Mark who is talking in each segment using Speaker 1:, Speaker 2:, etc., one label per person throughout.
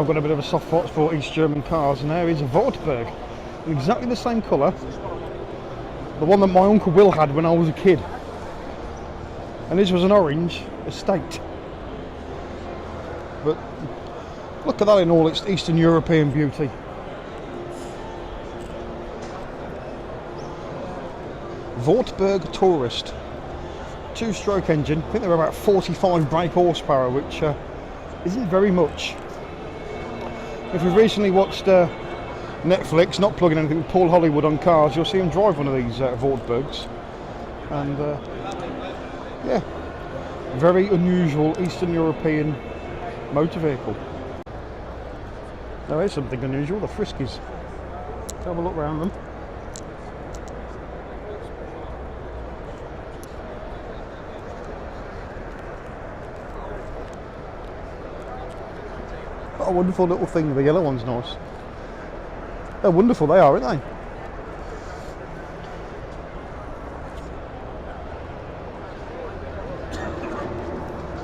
Speaker 1: I've got a bit of a soft spot for East German cars, and there is a Wartburg, in exactly the same colour, the one that my Uncle Will had when I was a kid. And this was an orange estate. But look at that in all its Eastern European beauty. Wartburg Tourist. 2-stroke engine. I think they're about 45 brake horsepower, which isn't very much. If you've recently watched Netflix, not plugging anything with Paul Hollywood on cars, you'll see him drive one of these Wartburgs. And yeah, very unusual Eastern European motor vehicle. Now here's something unusual, the Friskies. Let's have a look around them. What a wonderful little thing. The yellow one's nice. They're wonderful, they are, aren't they?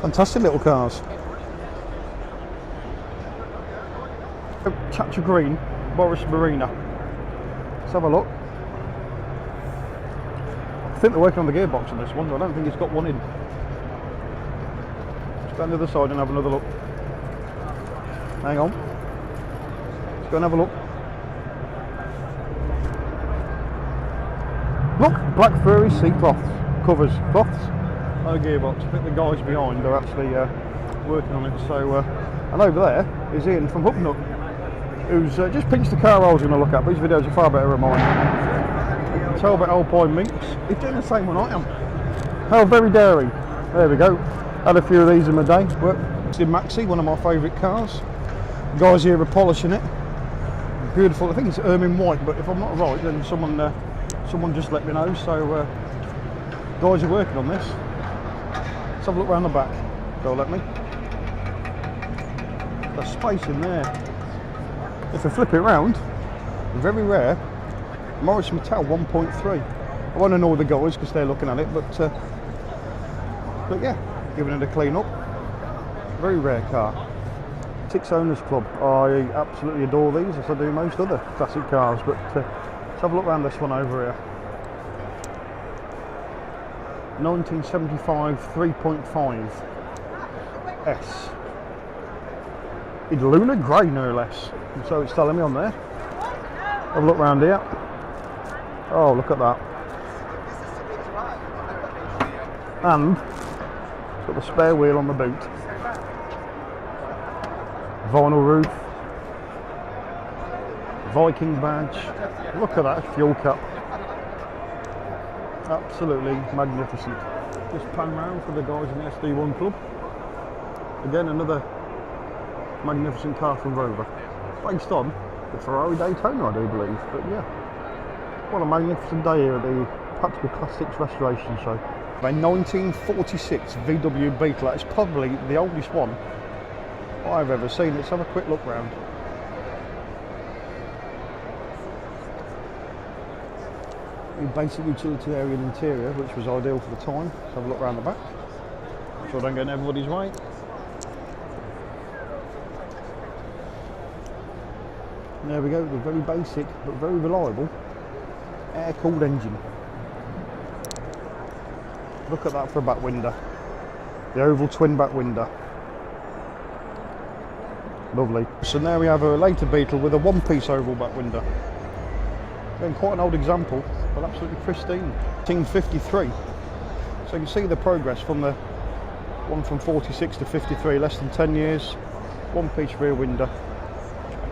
Speaker 1: Fantastic little cars. Chacha Green, Boris Marina. Let's have a look. I think they're working on the gearbox on this one, but I don't think it's got one in. Let's go on the other side and have another look. Hang on. Let's go and have a look. Look, black furry seat cloths, covers, cloths. No gearbox. I think the guys behind are actually working on it. So, and over there is Ian from Hooknut, who's just pinched the car I was going to look at, but his videos are far better than mine. You can tell about Alpine Minx. He's doing the same one I am. How very daring. There we go. Had a few of these in my day. Worked in Maxi, one of my favourite cars. The guys here are polishing it. Beautiful. I think it's ermine white, but if I'm not right, then someone just let me know. So guys are working on this. Let's have a look around the back. They'll let me. There's space in there. If I flip it around, very rare, Morris Mattel 1.3. I won't annoy the guys because they're looking at it, but yeah, giving it a clean up. Very rare car. 6 Owners Club. I absolutely adore these, as I do most other classic cars, but let's have a look around this one over here. 1975 3.5 S. In Lunar Grey, no less. So it's telling me on there. Have a look around here. Oh, look at that. And it's got the spare wheel on the boot. Vinyl roof. Viking badge. Look at that fuel cap. Absolutely magnificent. Just pan round for the guys in the SD1 Club. Again, another magnificent car from Rover. Based on the Ferrari Daytona, I do believe. But yeah, what a magnificent day here at the Practical Classics Restoration Show. A 1946 VW Beetle. It's probably the oldest one I've ever seen. Let's have a quick look round. A basic utilitarian interior, which was ideal for the time. Let's have a look around the back. So I don't get in everybody's way. And there we go, the very basic but very reliable air-cooled engine. Look at that for a back window. The oval twin back window. Lovely. So now we have a later Beetle with a one-piece oval back window. Again, quite an old example, but absolutely pristine. 1953. So you can see the progress from the one from 46 to 53, less than 10 years. One-piece rear window.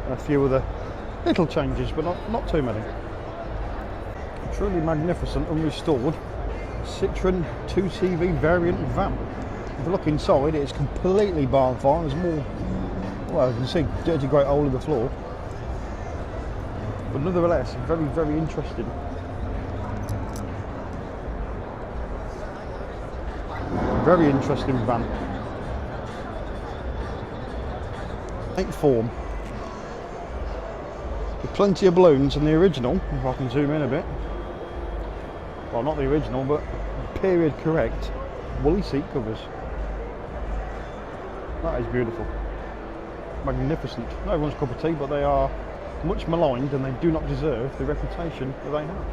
Speaker 1: And a few other little changes, but not too many. A truly magnificent, unrestored Citroen 2CV variant van. If you look inside, it's completely barn fine. There's more, well, you can see dirty great hole in the floor, but nevertheless, very, very interesting. Very interesting van. Ain't form. With plenty of balloons, and the original, if I can zoom in a bit, well, not the original, but period correct woolly seat covers. That is beautiful. magnificent. Not everyone's cup of tea, but they are much maligned and they do not deserve the reputation that they have.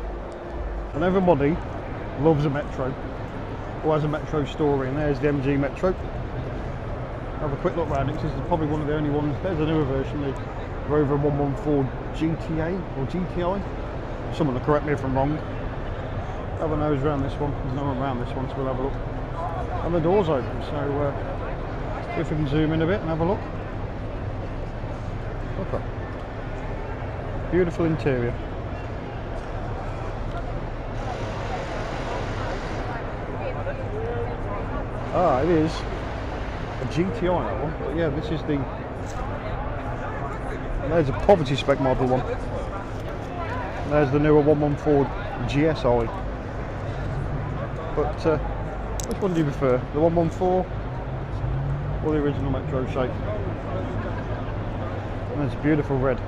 Speaker 1: And everybody loves a metro, or has a metro story, and there's the MG Metro. Have a quick look around it. This is probably one of the only ones. There's a newer version, the Rover 114 GTA or GTI. Someone will correct me if I'm wrong. Have a nose around this one. There's no one around this one, so we'll have a look. And the door's open, so if we can zoom in a bit and have a look. Okay. Beautiful interior. Ah, it is a GTI that one, but yeah, this is the. There's a poverty spec model one. There's the newer 114 GSI. But which one do you prefer? The 114 or the original Metro shape? And it's beautiful red.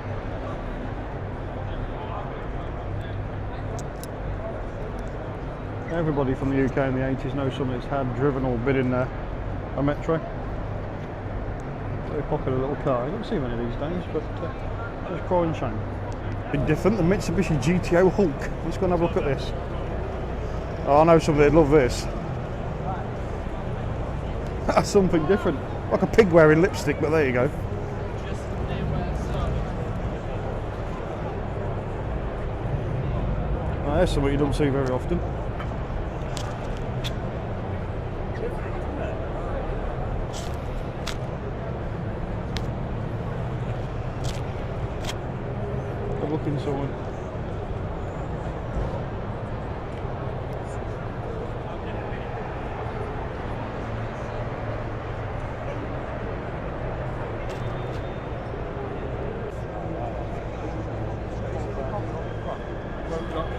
Speaker 1: Everybody from the UK in the 80s knows someone that's had, driven or been in a Metro. Very popular little car. You don't see many these days, but just crying shame. A bit different, the Mitsubishi GTO Hulk. Let's go and have a look at this. Oh, I know somebody would love this. That's something different. Like a pig wearing lipstick, but there you go. Oh, there's something you don't see very often. Good looking someone.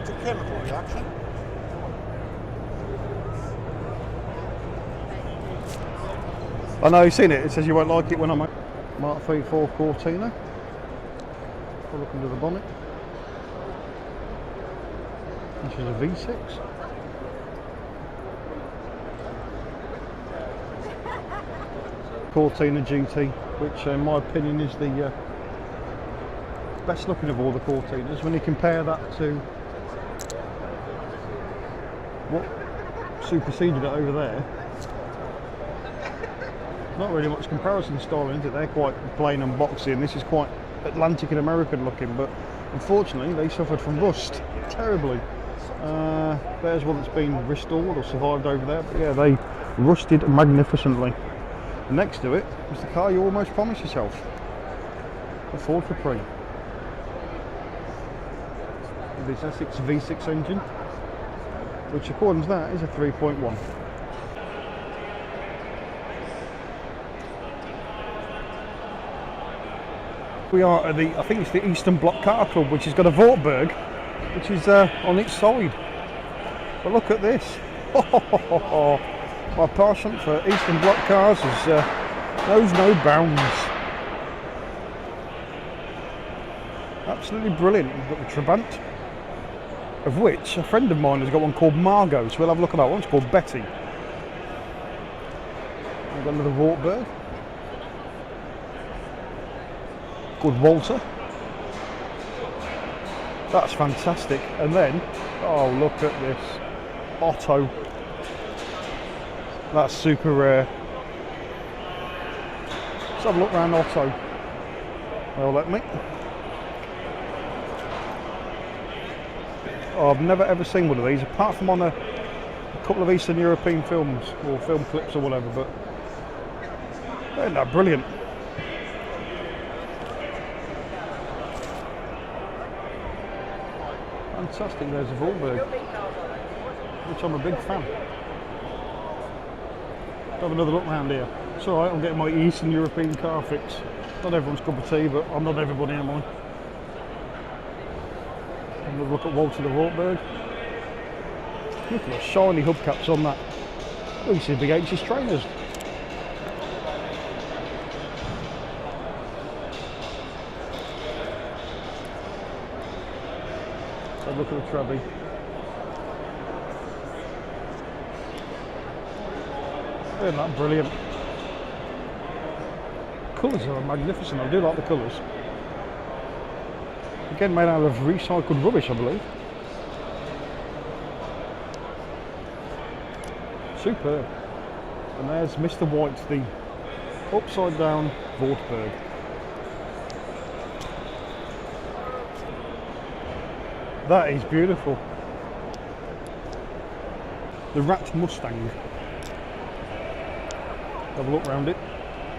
Speaker 2: It's a chemical reaction.
Speaker 1: I know you've seen it. It says you won't like it when I'm at Mark 34 Cortina. We'll look under the bonnet. This is a V6. Cortina GT, which in my opinion is the best looking of all the Cortinas. When you compare that to what superseded it over there, not really much comparison style, is it? They're quite plain and boxy, and this is quite Atlantic and American looking, but unfortunately they suffered from rust terribly. There's one that's been restored or survived over there, but yeah, they rusted magnificently. Next to it is the car you almost promised yourself, a Ford Capri. This Essex V6 engine, which according to that is a 3.1. We are at the, I think it's the Eastern Bloc Car Club, which has got a Wartburg, which is on its side. But look at this. My passion for Eastern Bloc cars knows no bounds. Absolutely brilliant. We've got the Trabant, of which a friend of mine has got one called Margot, so we'll have a look at that one. It's called Betty. We've got another Wartburg called Walter. That's fantastic. And then, oh, look at this Otto. That's super rare. Let's have a look around Otto. They'll let me. Oh, I've never ever seen one of these, apart from on a couple of Eastern European films, or film clips or whatever, but they're not brilliant. Fantastic, there's a Wartburg, which I'm a big fan. Have another look round here. It's alright, I'm getting my Eastern European car fix. Not everyone's cup of tea, but I'm not everybody, am I? Another look at Walter the Wartburg. Look at the shiny hubcaps on that. Oh, you see big H's trainers. So look at the Trabi. Isn't that brilliant? colours are magnificent. I do like the colours. Again, made out of recycled rubbish, I believe. Superb. And there's Mr. White, the upside down Wartburg. That is beautiful. The Rat Mustang. Have a look round it.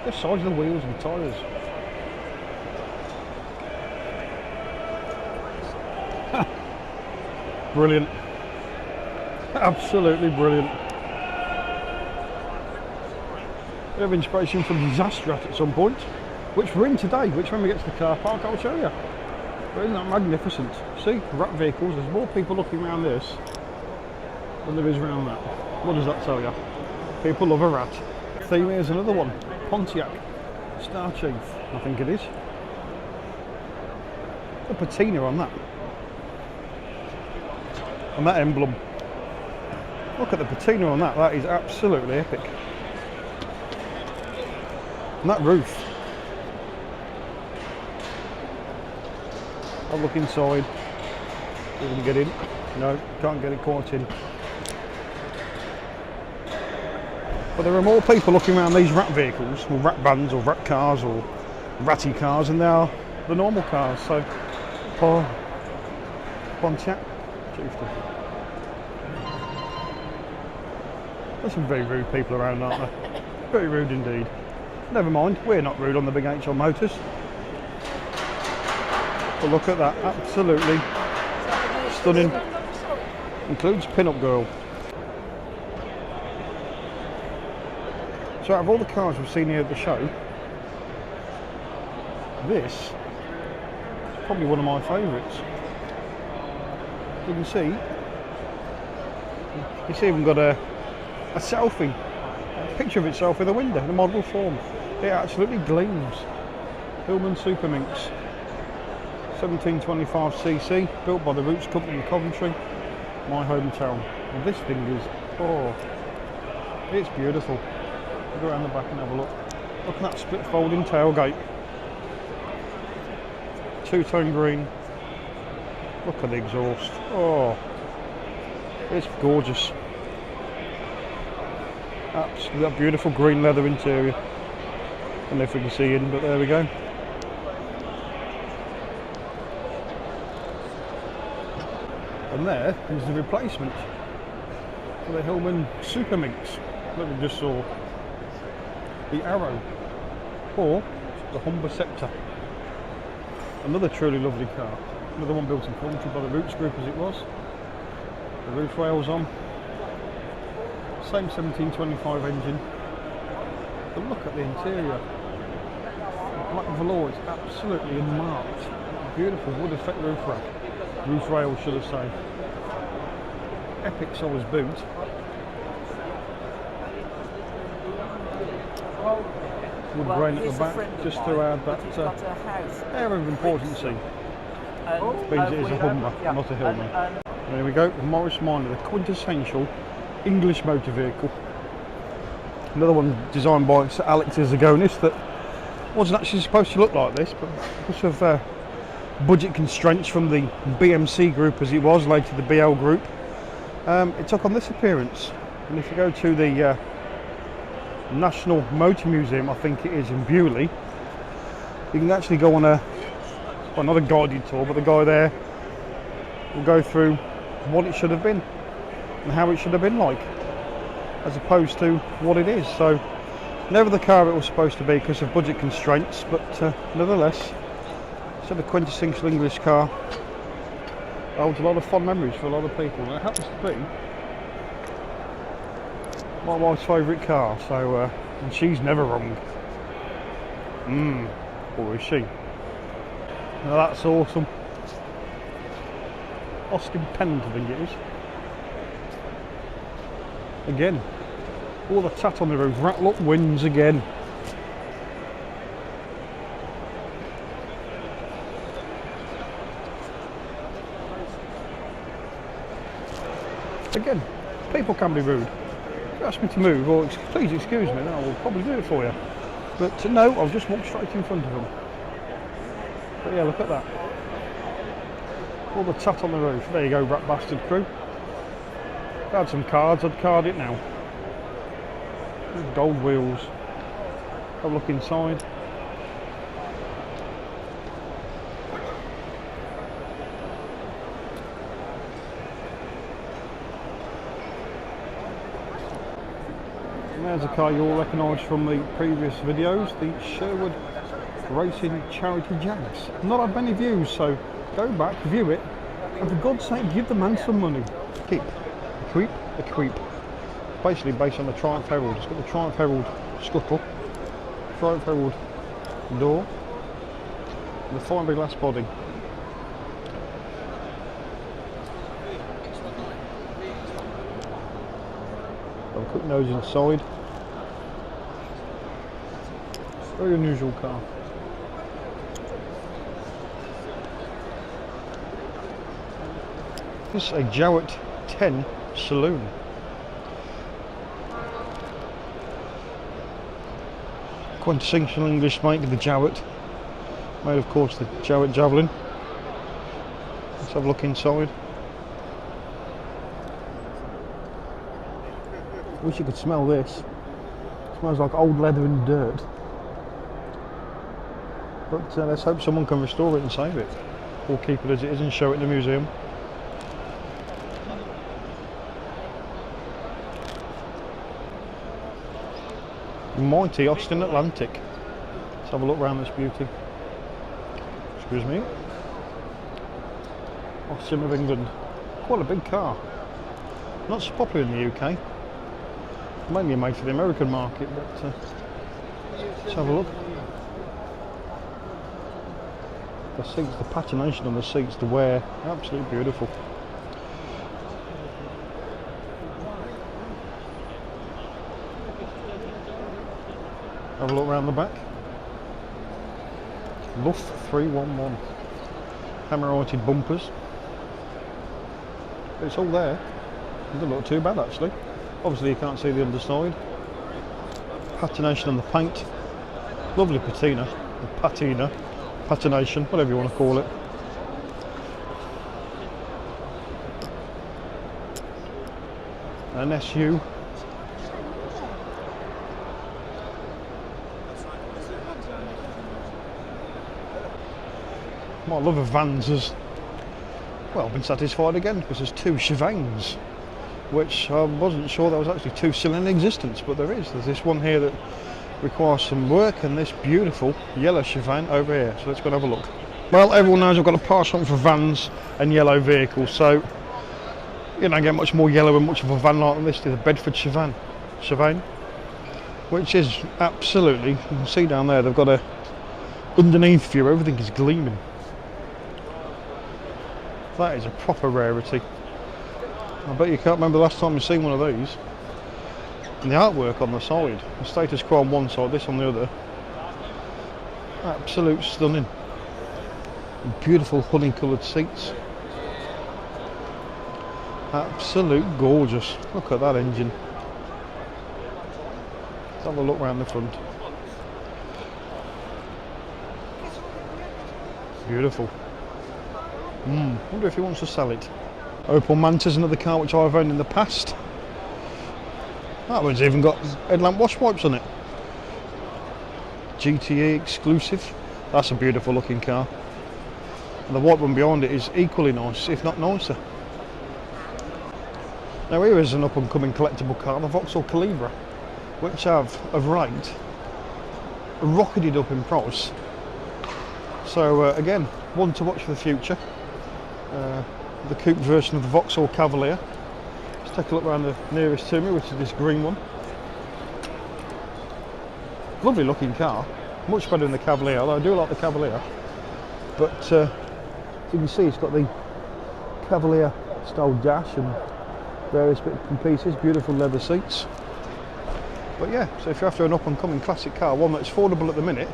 Speaker 1: The size of the wheels and tyres. Brilliant. Absolutely brilliant. Bit of inspiration from Disaster at some point, which we're in today, which when we get to the car park I'll show you. But isn't that magnificent? See, rat vehicles, there's more people looking around this than there is around that. What does that tell you? People love a rat. Theme, here's another one. Pontiac Star Chief, I think it is. The patina on that. And that emblem. Look at the patina on that, that is absolutely epic. And that roof. I'll look inside. We can get in. No, can't get it caught in. But there are more people looking around these rat vehicles, or rat vans, or rat cars, or ratty cars, than there are the normal cars. So, Pontiac, Chieftain. There's some very rude people around, aren't there? Very rude indeed. Never mind, we're not rude on the big HL Motors. But look at that, absolutely stunning. Includes Pin-Up Girl. So out of all the cars we've seen here at the show, this is probably one of my favourites. You can see, it's even got a selfie, a picture of itself with a window in a model form. It absolutely gleams. Hillman Super Minx, 1725cc, built by the Roots Company in Coventry, my hometown. And this thing is, oh, it's beautiful. Go around the back and have a look. Look at that split folding tailgate. Two-tone green. Look at the exhaust. Oh, it's gorgeous. Absolutely, that beautiful green leather interior. I don't know if we can see in, but there we go. And there is the replacement for the Hillman Super Minx that we just saw. The Arrow, or the Humber Sceptre. Another truly lovely car. Another one built in Coventry by the Roots Group as it was. The roof rails on. Same 1725 engine. But look at the interior. Black velour, it's absolutely unmarked. Beautiful wood effect roof rack. Roof rails, should I say. Epic size boot. Wood grain at the back, just to add that air of importance. Means it is a Humber, not a Hillman. There we go, Morris Minor, the quintessential English motor vehicle. Another one designed by Sir Alex Zagonis that wasn't actually supposed to look like this, but because of budget constraints from the BMC group as it was, later the BL group, it took on this appearance. And if you go to the National Motor Museum, I think it is in Bewley, you can actually go on a, well, not a guided tour, but the guy there will go through what it should have been and how it should have been like, as opposed to what it is. So never the car it was supposed to be because of budget constraints, but nevertheless, it's a quintessential English car. Holds a lot of fond memories for a lot of people, and it happens to be my wife's favourite car, so and she's never wrong. Or is she? Now that's awesome. Austin Pennant, I think it is. Again, all the tat on the roof. Ratlock wins again. Again, people can be rude. If you ask me to move, or please excuse me, then I will probably do it for you. But no, I've just walked straight in front of them. But yeah, look at that. All the tat on the roof. There you go, rat bastard crew. If I had some cards, I'd card it now. Gold wheels. Have a look inside. And there's a car you'll recognise from the previous videos, the Sherwood Racing Charity Jags. Not had many views, so go back, view it, and for God's sake, give the man some money. Keep a creep, a creep. Basically based on the Triumph Herald. It's got the Triumph Herald scuttle, Triumph Herald door, and the fiberglass body. Got a quick nose inside. Very unusual car. This is a Jowett 10 saloon. Quintessential English make, the Jowett. Made of course the Jowett Javelin. Let's have a look inside. Wish you could smell this. It smells like old leather and dirt. But let's hope someone can restore it and save it. Or keep it as it is and show it in the museum. Mighty Austin Atlantic. Let's have a look around this beauty. Excuse me. Austin of England. Quite a big car. Not so popular in the UK. Mainly made for the American market, but let's have a look. The seats, the patination on the seats, the wear, absolutely beautiful. Have a look around the back. Luff 311. Hammer-hearted bumpers. It's all there. It doesn't look too bad actually. Obviously you can't see the underside. Patination on the paint. Lovely patina. The patina. Patination, whatever you want to call it. An SU. My love of vans has, well, been satisfied again because there's two Chevanes, which I wasn't sure there was actually two still in existence, but there is. There's this one here that requires some work and this beautiful yellow Chevane over here, so let's go and have a look. Well, everyone knows I've got a passion for vans and yellow vehicles, so you don't get much more yellow and much of a van like this to the Bedford Chevane, which is absolutely, you can see down there they've got a underneath view, everything is gleaming. That is a proper rarity. I bet you can't remember the last time you've seen one of these. And the artwork on the side, the status quo on one side, this on the other. Absolute stunning. Beautiful honey coloured seats. Absolute gorgeous. Look at that engine. Let's have a look round the front. Beautiful. Wonder if he wants to sell it. Opel Manta's another car which I've owned in the past. That one's even got headlamp wash wipes on it. GTE exclusive. That's a beautiful looking car. And the white one behind it is equally nice, if not nicer. Now here is an up and coming collectible car, the Vauxhall Calibra, which have of late rocketed up in price. So again, one to watch for the future. The coupe version of the Vauxhall Cavalier. Let's take a look around the nearest to me, which is this green one. Lovely looking car, much better than the Cavalier, although I do like the Cavalier. But as you can see, it's got the Cavalier style dash and various bits and pieces, beautiful leather seats. But yeah, so if you're after an up and coming classic car, one that's affordable at the minute,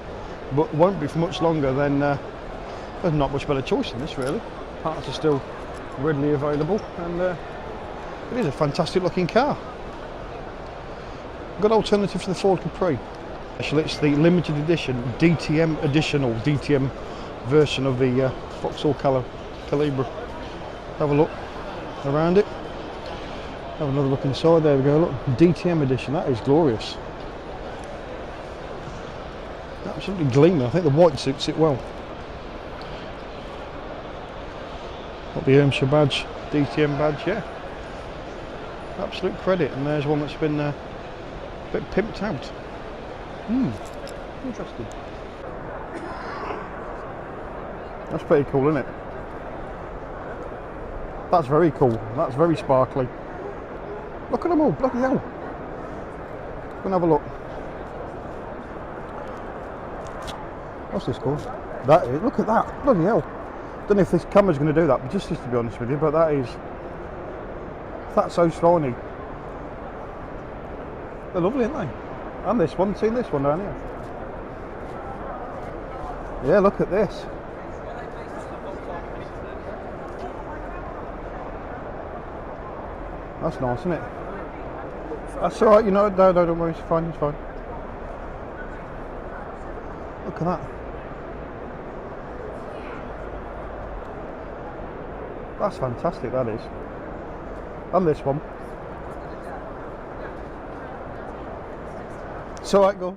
Speaker 1: but won't be for much longer, then there's not much better choice than this really. Parts are still readily available, and it is a fantastic looking car. Good alternative to the Ford Capri. Actually, it's the limited edition DTM edition or DTM version of the Vauxhall Calibra. Have a look around it. Have another look inside. There we go. Look, DTM edition. That is glorious. Absolutely gleaming. I think the white suits it well. Got the Ermshire badge, DTM badge. Yeah. Absolute credit. And there's one that's been a bit pimped out. Interesting. That's pretty cool, isn't it? That's very cool. That's very sparkly. Look at them all, bloody hell. Go and have a look. What's this called? That is, look at that, bloody hell. Don't know if this camera's going to do that, but just to be honest with you, but that's so shiny. They're lovely, aren't they? And this one, seen this one down here? Yeah, look at this. That's nice, isn't it? That's alright, you know, no, don't worry, it's fine, it's fine. Look at that. That's fantastic, that is. And this one. It's alright, go.